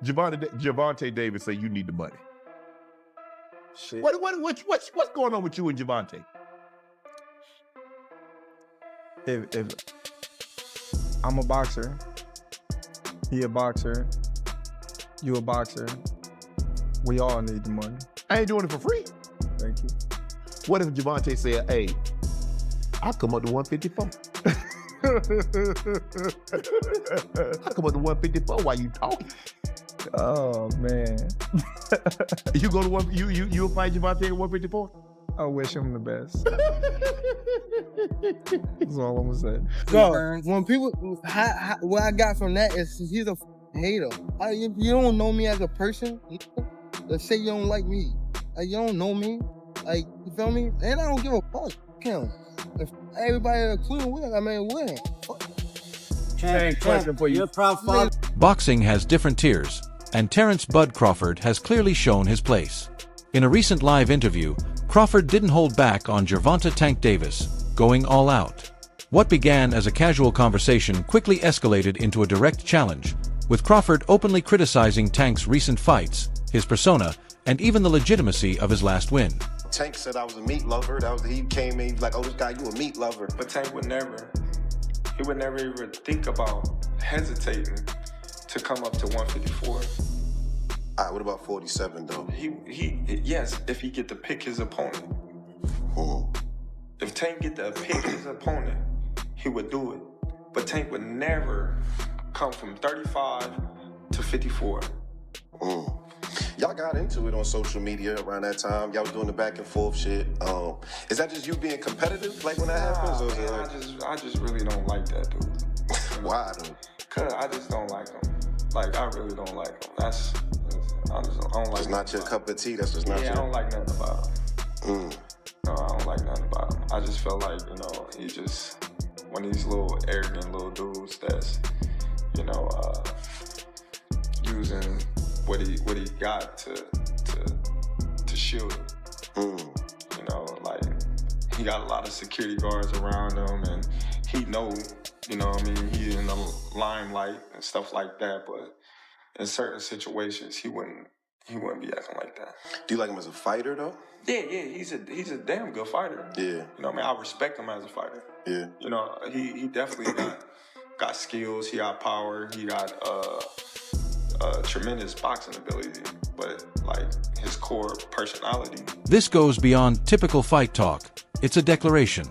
Gervonta Davis say you need the money. Shit. What's going on with you and Gervonta? If I'm a boxer, he a boxer, you a boxer, we all need the money. I ain't doing it for free. Thank you. What if Gervonta said, hey, I'll come up to 154. I'll come up to 154 while you talking. Oh man. You go to you'll fight Gervonta at 154? I wish him the best. That's all I'm gonna say. So when people, what I got from that is he's a hater. If you don't know me as a person, let's say you don't like me, like you don't know me, like you feel me, and I don't give a fuck. Him. If everybody including win, I mean win. Question for you. Boxing has different tiers, and Terence "Bud" Crawford has clearly shown his place. In a recent live interview, Crawford didn't hold back on Gervonta "Tank" Davis, going all out. What began as a casual conversation quickly escalated into a direct challenge, with Crawford openly criticizing Tank's recent fights, his persona, and even the legitimacy of his last win. Tank said I was a meat lover. He came in, he was like, oh, this guy, you a meat lover. But Tank would never even think about hesitating to come up to 154. All right, what about 47 though? Yes, if he get to pick his opponent. If Tank get to pick his opponent, he would do it. But Tank would never come from 35 to 54. Y'all got into it on social media around that time. Y'all was doing the back and forth shit. Is that just you being competitive, like when that happens? Or Man, I just really don't like that dude. Why though? Cause I just don't like him. Like I really don't like him. I don't like. It's not your cup of tea. That's just not. Yeah, your... I don't like nothing about him. No, I don't like nothing about him. I just feel like he just one of these little arrogant little dudes that's using what he got to shield it. Like he got a lot of security guards around him, and he know, he's in the limelight and stuff like that. But in certain situations, he wouldn't be acting like that. Do you like him as a fighter though? Yeah, he's a damn good fighter. Yeah. I respect him as a fighter. Yeah. He definitely got skills. He got power. He got tremendous boxing ability, but like his core personality. This goes beyond typical fight talk. It's a declaration.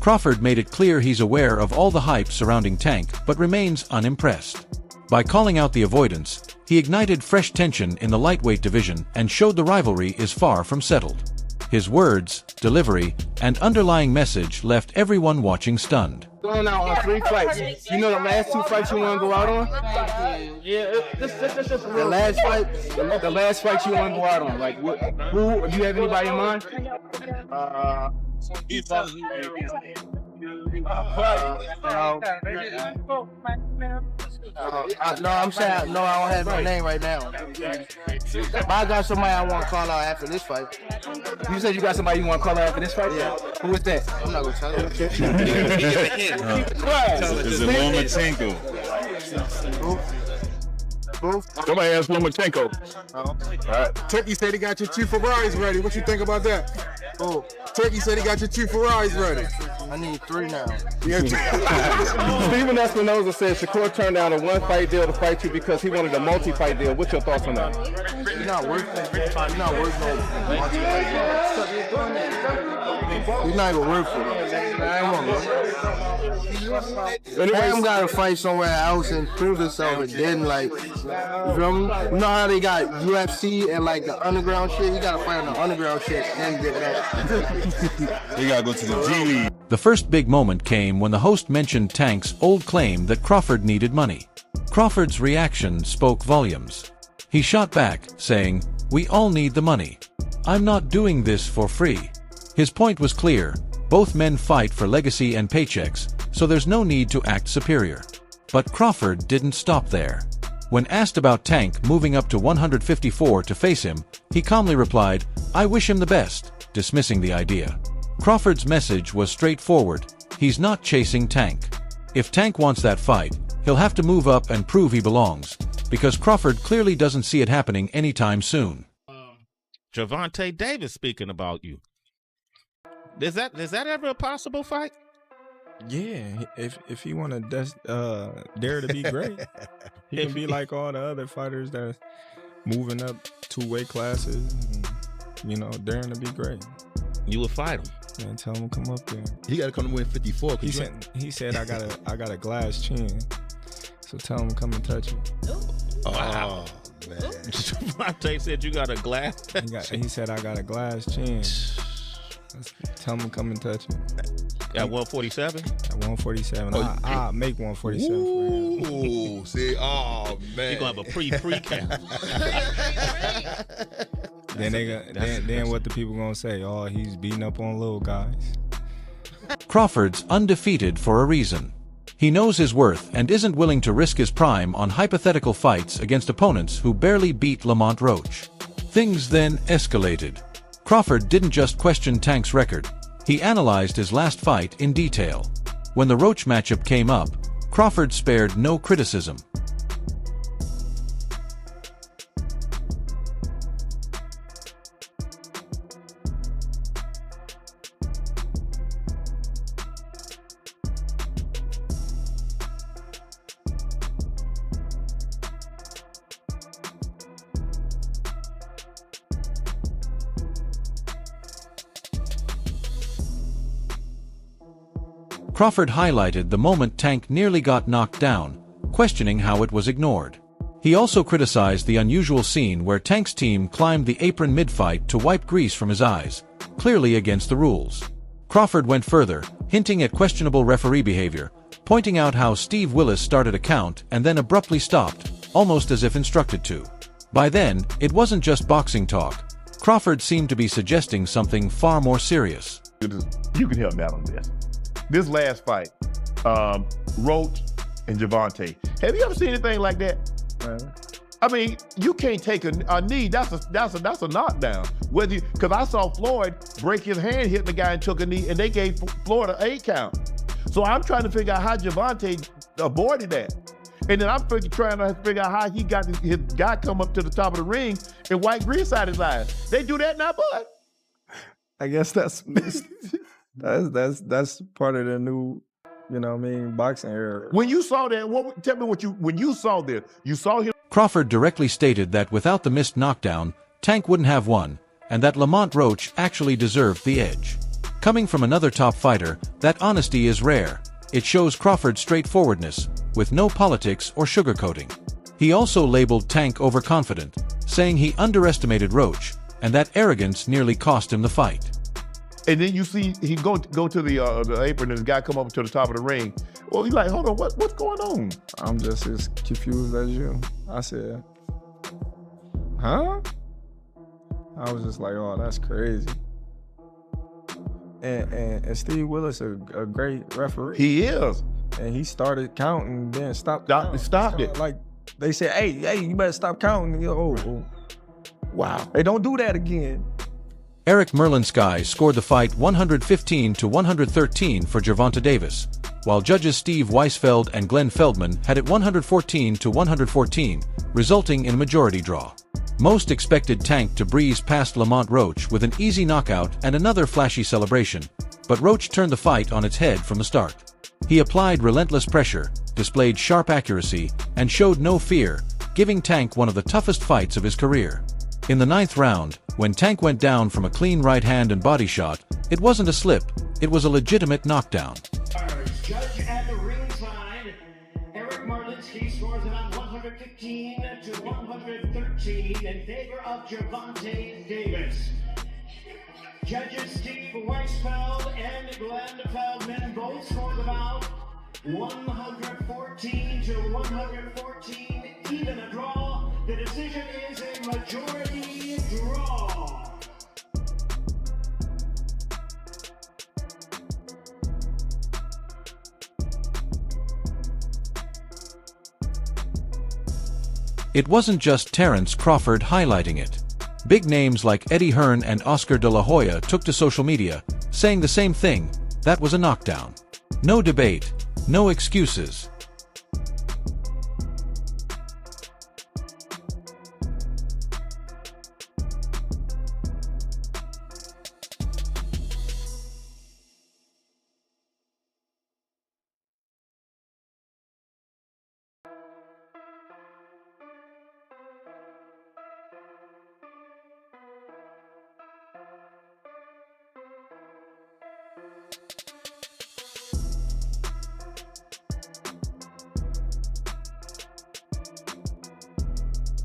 Crawford made it clear he's aware of all the hype surrounding Tank, but remains unimpressed. By calling out the avoidance, he ignited fresh tension in the lightweight division and showed the rivalry is far from settled. His words, delivery, and underlying message left everyone watching stunned. Going out on 3 fights. You know the last 2 fights you want to go out on? Yeah, the last fight you want to go out on. Like, who? Do you have anybody in mind? No, I'm saying no. I don't have my name right now. But I got somebody I want to call out after this fight. You said you got somebody you want to call out after this fight? Yeah. Who is that? I'm not gonna tell you. Is it Lomachenko? Somebody asked Lomachenko. All right. Turkey said he got your 2 Ferraris ready. What you think about that? Oh, Turkey said he got your 2 Ferraris ready. I need 3 now. Steven Espinoza said Shakur turned down a 1-fight deal to fight you because he wanted a multi-fight deal. What's your thoughts on that? You're not worth it. You're not worth no multi-fight deal. You're not even worth it. Ham got to fight somewhere else and prove himself, and then like, you feel me? You know how they got UFC and like the underground shit? You got to fight on the underground shit and get that. You gotta go to the G League. The first big moment came when the host mentioned Tank's old claim that Crawford needed money. Crawford's reaction spoke volumes. He shot back, saying, "We all need the money. I'm not doing this for free." His point was clear. Both men fight for legacy and paychecks, so there's no need to act superior. But Crawford didn't stop there. When asked about Tank moving up to 154 to face him, he calmly replied, "I wish him the best," dismissing the idea. Crawford's message was straightforward. He's not chasing Tank. If Tank wants that fight, he'll have to move up and prove he belongs. because Crawford clearly doesn't see it happening anytime soon. Gervonta Davis speaking about you. Is that ever a possible fight? Yeah, if he want to dare to be great, he can be like all the other fighters that are moving up 2 weight classes, and, you know, daring to be great. You would fight him. And tell him come up there. He got to come to win 54. He said I got a glass chin, so tell him come and touch it. Wow. Man. Gervonta said you got a glass. He said I got a glass chin. Tell him come and touch it. At 147? At 147. I'll make 147 for him. Ooh, see, oh man. You're gonna have a pre-camp. Then what the people gonna say? Oh, he's beating up on little guys. Crawford's undefeated for a reason. He knows his worth and isn't willing to risk his prime on hypothetical fights against opponents who barely beat Lamont Roach. Things then escalated. Crawford didn't just question Tank's record, he analyzed his last fight in detail. When the Roach matchup came up, Crawford spared no criticism. Crawford highlighted the moment Tank nearly got knocked down, questioning how it was ignored. He also criticized the unusual scene where Tank's team climbed the apron mid-fight to wipe grease from his eyes, clearly against the rules. Crawford went further, hinting at questionable referee behavior, pointing out how Steve Willis started a count and then abruptly stopped, almost as if instructed to. By then, it wasn't just boxing talk. Crawford seemed to be suggesting something far more serious. You can help me out on this. This last fight, Roach and Gervonta. Have you ever seen anything like that? I mean, you can't take a knee. That's a knockdown. Because I saw Floyd break his hand, hit the guy, and took a knee, and they gave Floyd an 8 count. So I'm trying to figure out how Gervonta avoided that, and then I'm trying to figure out how he got his guy come up to the top of the ring and wipe grease out his eyes. They do that now, bud. I guess that's part of the new, you know what I mean, boxing era. When you saw that, tell me when you saw this, you saw him. Crawford directly stated that without the missed knockdown, Tank wouldn't have won, and that Lamont Roach actually deserved the edge. Coming from another top fighter, that honesty is rare. It shows Crawford's straightforwardness, with no politics or sugarcoating. He also labeled Tank overconfident, saying he underestimated Roach, and that arrogance nearly cost him the fight. And then you see he go to the apron and the guy come up to the top of the ring. Well, he's like, hold on, what's going on? I'm just as confused as you. I said, huh? I was just like, oh, that's crazy. And Steve Willis a great referee. He is. And he started counting, then stopped it. Like they said, hey, you better stop counting. Oh. Wow. Hey, don't do that again. Eric Merlinsky scored the fight 115-113 for Gervonta Davis, while judges Steve Weisfeld and Glenn Feldman had it 114-114, resulting in a majority draw. Most expected Tank to breeze past Lamont Roach with an easy knockout and another flashy celebration, but Roach turned the fight on its head from the start. He applied relentless pressure, displayed sharp accuracy, and showed no fear, giving Tank one of the toughest fights of his career. In the 9th round, when Tank went down from a clean right hand and body shot, it wasn't a slip, it was a legitimate knockdown. Judge at the ringside, Eric Merlinsky scores it on 115-113 in favor of Gervonta Davis. Judges Steve Weisfeld and Glenn Feldman both scored about 114-114, even a draw. The decision is a majority draw. It wasn't just Terence Crawford highlighting it. Big names like Eddie Hearn and Oscar de la Hoya took to social media, saying the same thing, that was a knockdown. No debate, no excuses.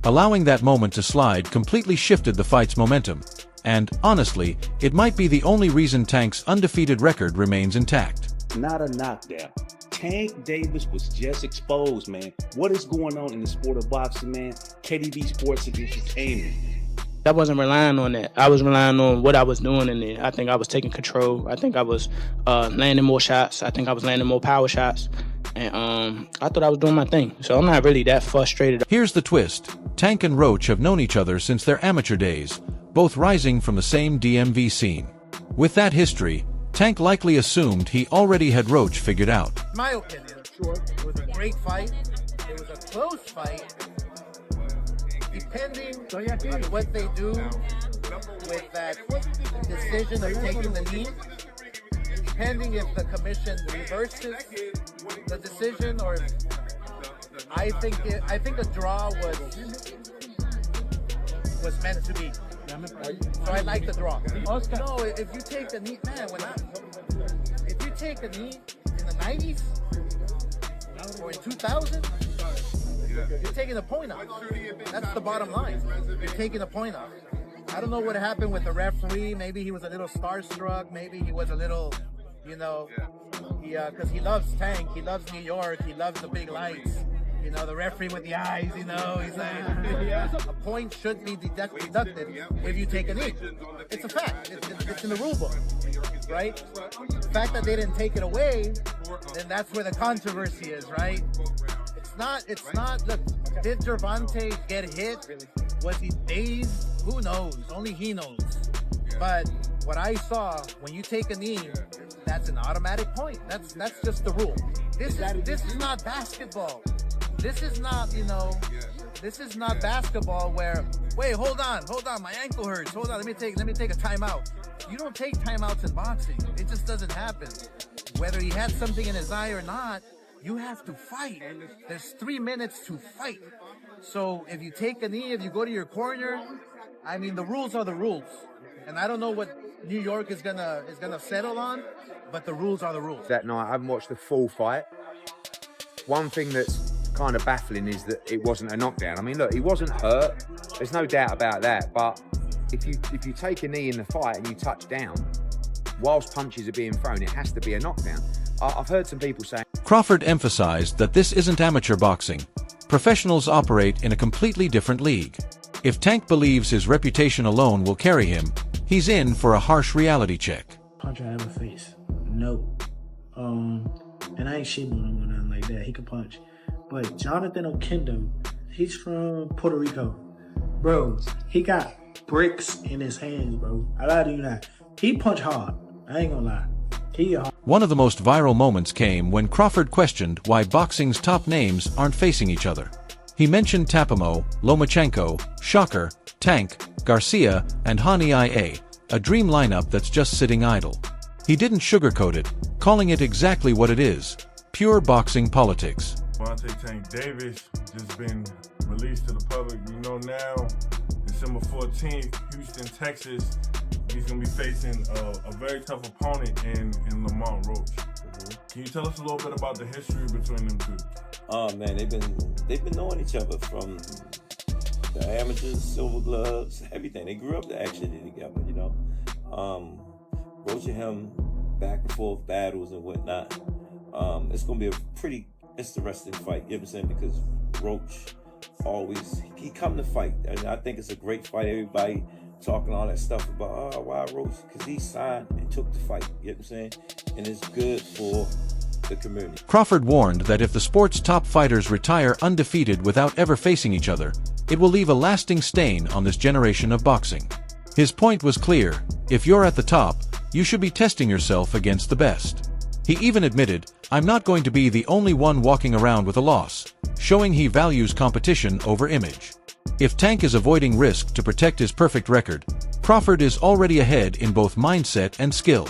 Allowing that moment to slide completely shifted the fight's momentum, and, honestly, it might be the only reason Tank's undefeated record remains intact. Not a knockdown. Tank Davis was just exposed, man. What is going on in the sport of boxing, man? KDB Sports and Entertainment. I wasn't relying on that. I was relying on what I was doing in there. I think I was taking control. I think I was landing more shots. I think I was landing more power shots. And I thought I was doing my thing. So I'm not really that frustrated. Here's the twist. Tank and Roach have known each other since their amateur days, both rising from the same DMV scene. With that history, Tank likely assumed he already had Roach figured out. My opinion, it was a great fight. It was a close fight. Depending on what they do with that decision of taking the knee, depending if the commission reverses the decision, or I think a draw was meant to be. So I like the draw. No, if you take the knee, man, if you take a knee in the 90s or in 2000, you're taking a point off. That's the bottom line. You're taking a point off. I don't know what happened with the referee. Maybe he was a little starstruck. Maybe he was a little, because he loves Tank. He loves New York. He loves the big lights. The referee with the eyes, he's like, a point should be deducted if you take a knee. It's a fact. It's in the rule book, right? The fact that they didn't take it away, then that's where the controversy is, right? It's not, look, did Gervonta get hit? Was he dazed? Who knows? Only he knows. But what I saw, when you take a knee, that's an automatic point. That's just the rule. This is not basketball. This is not, this is not basketball where, wait, hold on, my ankle hurts. Hold on, let me take a timeout. You don't take timeouts in boxing. It just doesn't happen. Whether he had something in his eye or not, you have to fight. There's 3 minutes to fight. So if you take a knee, if you go to your corner, I mean, the rules are the rules. And I don't know what New York is gonna settle on, but the rules are the rules. That night, I haven't watched the full fight. One thing that's kind of baffling is that it wasn't a knockdown. I mean, look, he wasn't hurt. There's no doubt about that. But if you take a knee in the fight and you touch down, whilst punches are being thrown, it has to be a knockdown. I've heard some people saying... Crawford emphasized that this isn't amateur boxing. Professionals operate in a completely different league. If Tank believes his reputation alone will carry him, he's in for a harsh reality check. Punch I ever face? No. And I ain't shitting on him or nothing like that. He can punch. But Jonathan Okendo, he's from Puerto Rico. Bro, he got bricks in his hands, bro. I lie to you not. He punch hard. I ain't gonna lie. One of the most viral moments came when Crawford questioned why boxing's top names aren't facing each other. He mentioned Tapamo, Lomachenko, Shocker, Tank, Garcia, and Hani IA, a dream lineup that's just sitting idle. He didn't sugarcoat it, calling it exactly what it is: pure boxing politics. Gervonta Tank Davis just been released to the public. We know now, December 14th, Houston, Texas. He's going to be facing a very tough opponent in Lamont Roach. Can you tell us a little bit about the history between them two? Oh man, they've been knowing each other from the amateurs, silver gloves, everything. They grew up actually together, Roach and him back and forth battles and whatnot. It's gonna be a pretty interesting fight, you know what I'm saying? Because Roach he come to fight, and I think it's a great fight. Everybody talking all that stuff about why Roach, because he signed and took the fight, you know what I'm saying? And it's good for the community. Crawford warned that if the sport's top fighters retire undefeated without ever facing each other, it will leave a lasting stain on this generation of boxing. His point was clear: if you're at the top, you should be testing yourself against the best. He even admitted, "I'm not going to be the only one walking around with a loss," showing he values competition over image. If Tank is avoiding risk to protect his perfect record, Crawford is already ahead in both mindset and skill.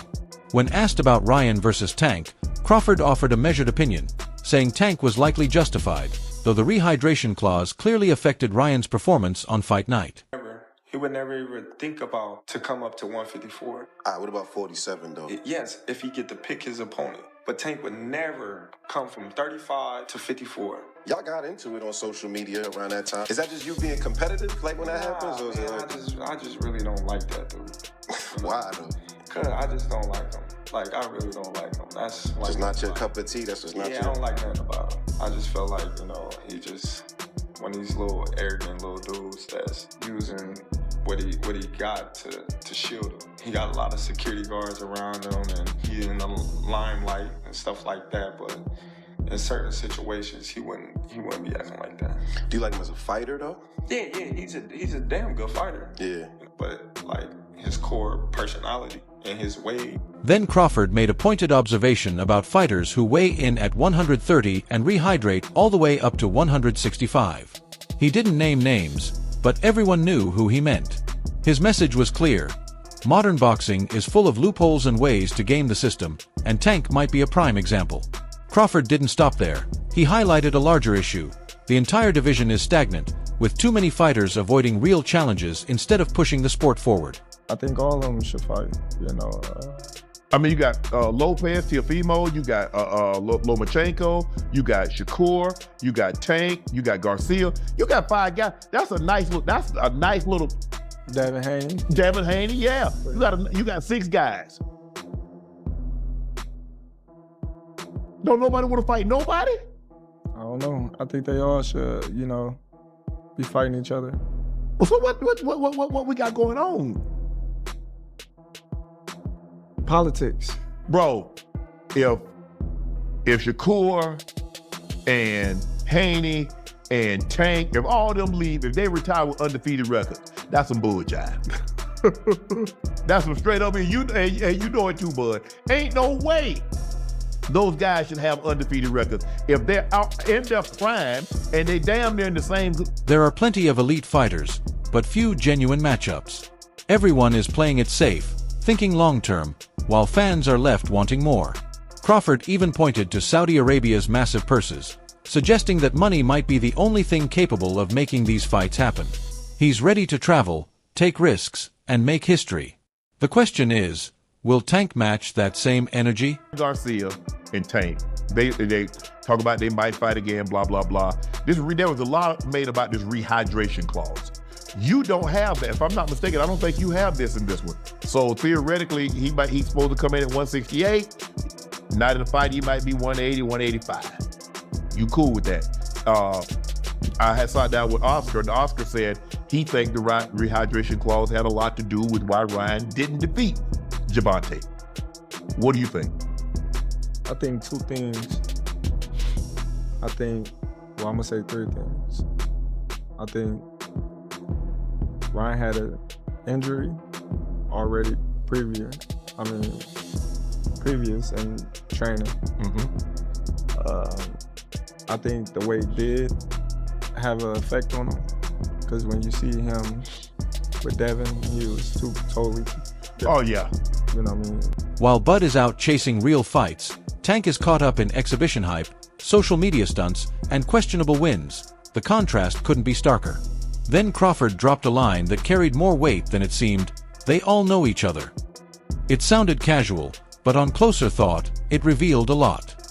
When asked about Ryan versus Tank, Crawford offered a measured opinion, saying Tank was likely justified, though the rehydration clause clearly affected Ryan's performance on fight night. he would never even think about to come up to 154. All right, what about 47 though? Yes, if he get to pick his opponent. But Tank would never come from 35 to 54. Y'all got into it on social media around that time. Is that just you being competitive, like when that happens? Or is it I just really don't like that dude. Why though? Cause I just don't like him. Like, I really don't like him. That's like, just not your cup of tea. That's just not your. I don't like nothing about him. I just feel like, he just one of these little arrogant little dudes that's using what he got to shield him. He got a lot of security guards around him, and he in the limelight and stuff like that. But in certain situations, he wouldn't be acting like that. Do you like him as a fighter though? Yeah, he's a damn good fighter. Yeah, but like his core personality and his way. Then Crawford made a pointed observation about fighters who weigh in at 130 and rehydrate all the way up to 165. He didn't name names, but everyone knew who he meant. His message was clear. Modern boxing is full of loopholes and ways to game the system, and Tank might be a prime example. Crawford didn't stop there. He highlighted a larger issue. The entire division is stagnant, with too many fighters avoiding real challenges instead of pushing the sport forward. I think all of them should fight, I mean, you got Lopez, Teofimo, you got Lomachenko, you got Shakur, you got Tank, you got Garcia. You got 5 guys. That's a nice little. Devin Haney, yeah. You got 6 guys. Don't nobody want to fight nobody? I don't know. I think they all should, be fighting each other. Well, so what we got going on? Politics. Bro, if Shakur and Haney and Tank, if all of them leave, if they retire with undefeated records, that's some bull jive. That's some straight up, and you know it too, bud. Ain't no way those guys should have undefeated records. If they're out in their prime and they damn near in the same. There are plenty of elite fighters, but few genuine matchups. Everyone is playing it safe, thinking long-term, while fans are left wanting more. Crawford even pointed to Saudi Arabia's massive purses, suggesting that money might be the only thing capable of making these fights happen. He's ready to travel, take risks, and make history. The question is, will Tank match that same energy? Garcia and Tank, they talk about they might fight again, blah, blah, blah. There was a lot made about this rehydration clause. You don't have that. If I'm not mistaken, I don't think you have this in this one. So theoretically, he's supposed to come in at 168. Not in the fight, he might be 180, 185. You cool with that? I had sat down with Oscar, and Oscar said he think the rehydration clause had a lot to do with why Ryan didn't defeat Gervonta. What do you think? I think 2 things. I'm gonna say 3 things. I think Ryan had an injury already previous in training. I think the weight did have an effect on him, because when you see him with Devin, he was totally different. Oh yeah. You know what I mean? While Bud is out chasing real fights, Tank is caught up in exhibition hype, social media stunts, and questionable wins. The contrast couldn't be starker. Then Crawford dropped a line that carried more weight than it seemed. They all know each other. It sounded casual, but on closer thought, it revealed a lot.